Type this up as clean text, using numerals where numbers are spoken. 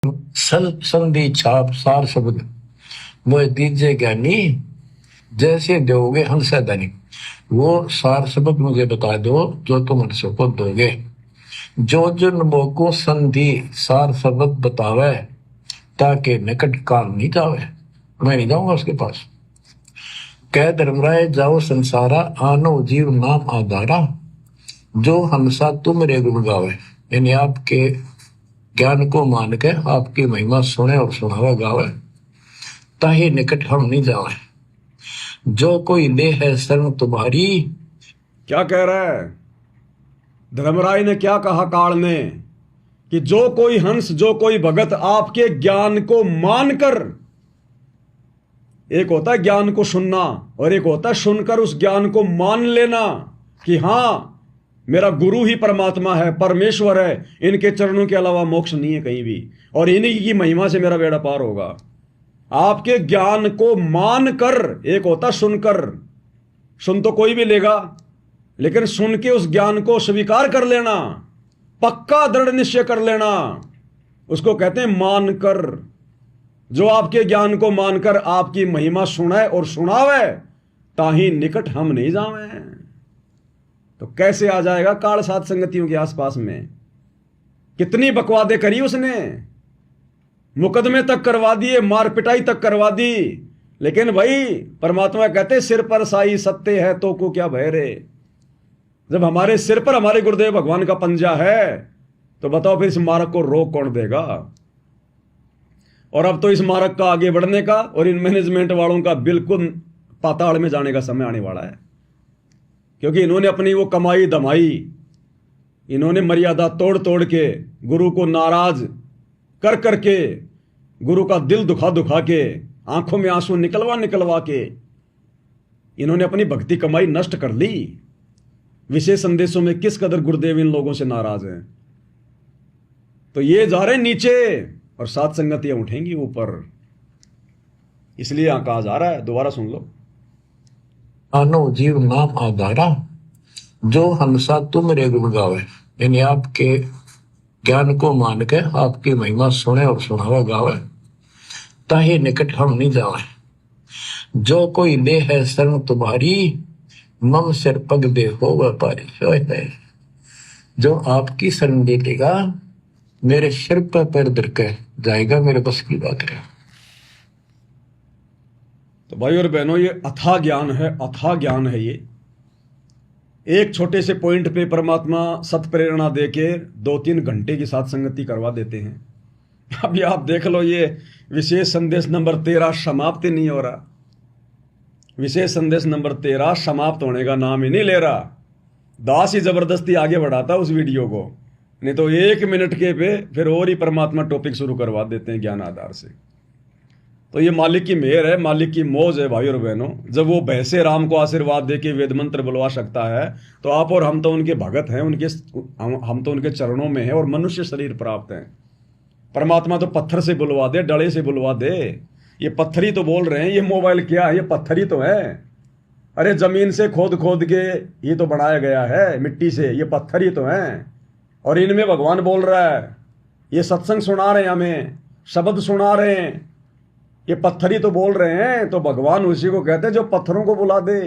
संधि छाप सार शब्द मोह दीजिए ज्ञानी, जैसे दोगे हंस धनी। वो सार शब्द मुझे बता दो जो तुम हंस को दोगे। जो जन मोको संधि सार शब्द बतावे, ताकि निकट काल नहीं जावे। मैं नहीं जाऊंगा उसके पास। कह धर्मराय जाओ संसारा, आनो जीव नाम आधारा। जो हंसा तुम रे गुण गावे, यानी आपके ज्ञान को मान के आपकी महिमा सुने और सुनावे गावे, ताही निकट हम नहीं जावे। जो कोई ले है शरण तुम्हारी। क्या कह रहा है धर्मराय ने? क्या कहा काल ने कि जो कोई हंस, जो कोई भगत आपके ज्ञान को मानकर, एक होता है ज्ञान को सुनना और एक होता है सुनकर उस ज्ञान को मान लेना कि हां मेरा गुरु ही परमात्मा है, परमेश्वर है, इनके चरणों के अलावा मोक्ष नहीं है कहीं भी, और इन्हीं की महिमा से मेरा बेड़ा पार होगा। आपके ज्ञान को मानकर, एक होता सुनकर, सुन तो कोई भी लेगा, लेकिन सुन के उस ज्ञान को स्वीकार कर लेना, पक्का दृढ़ निश्चय कर लेना, उसको कहते हैं मानकर। जो आपके ज्ञान को मानकर आपकी महिमा सुनाए और सुनावे, ताही निकट हम नहीं जावे। तो कैसे आ जाएगा काल सात संगतियों के आसपास में? कितनी बकवादे करी उसने, मुकदमे तक करवा दिए, मार पिटाई तक करवा दी, लेकिन भाई परमात्मा कहते सिर पर साई सत्य है तो को क्या भय रे। जब हमारे सिर पर हमारे गुरुदेव भगवान का पंजा है, तो बताओ फिर इस मार्ग को रोक कौन देगा? और अब तो इस मार्ग का आगे बढ़ने का और इन मैनेजमेंट वालों का बिल्कुल पाताल में जाने का समय आने वाला है, क्योंकि इन्होंने अपनी वो कमाई दमाई, इन्होंने मर्यादा तोड़ तोड़ के, गुरु को नाराज कर करके, गुरु का दिल दुखा दुखा के, आंखों में आंसू निकलवा निकलवा के इन्होंने अपनी भक्ति कमाई नष्ट कर ली। विशेष संदेशों में किस कदर गुरुदेव इन लोगों से नाराज हैं। तो ये जा रहे नीचे और सात संगतियां उठेंगी ऊपर, इसलिए यहां कहा जा रहा है, दोबारा सुन लो। आनो जीव नाम आधारा, जो हंसा तुम रे गुण गावे, यानी आपके ज्ञान को मान के आपकी महिमा सुने और सुनावे गावे, ताही निकट हम नहीं जावे। जो कोई ले है शरण तुम्हारी, मम सिर पग दे हो व्यापारी। जो आपकी शरण ले लेगा, मेरे सिर पर पैर धर के जाएगा, मेरे बस की बात है। तो भाई और बहनों, ये अथाह ज्ञान है, अथाह ज्ञान है ये। एक छोटे से पॉइंट पे परमात्मा सत प्रेरणा देके 2-3 घंटे की साथ संगति करवा देते हैं। अभी आप देख लो, ये विशेष संदेश नंबर 13 समाप्त ही नहीं हो रहा। विशेष संदेश नंबर 13 समाप्त होने का नाम ही नहीं ले रहा। दास ही जबरदस्ती आगे बढ़ाता उस वीडियो को, नहीं तो 1 मिनट के पे फिर और ही परमात्मा टॉपिक शुरू करवा देते हैं ज्ञान आधार से। तो ये मालिक की मेहर है, मालिक की मौज है भाई और बहनों। जब वो भैसे राम को आशीर्वाद देके वेद मंत्र बुलवा सकता है, तो आप और हम तो उनके भगत हैं, हम तो उनके चरणों में हैं और मनुष्य शरीर प्राप्त हैं। परमात्मा तो पत्थर से बुलवा दे, डले से बुलवा दे, ये पत्थर ही तो बोल रहे हैं। ये मोबाइल क्या है? ये पत्थर ही तो है। अरे जमीन से खोद खोद के ये तो बनाया गया है, मिट्टी से, ये पत्थर ही तो हैं। और इनमें भगवान बोल रहा है, ये सत्संग सुना रहे हैं, हमें शब्द सुना रहे हैं, ये पत्थर ही तो बोल रहे हैं। तो भगवान उसी को कहते हैं जो पत्थरों को बुला दे।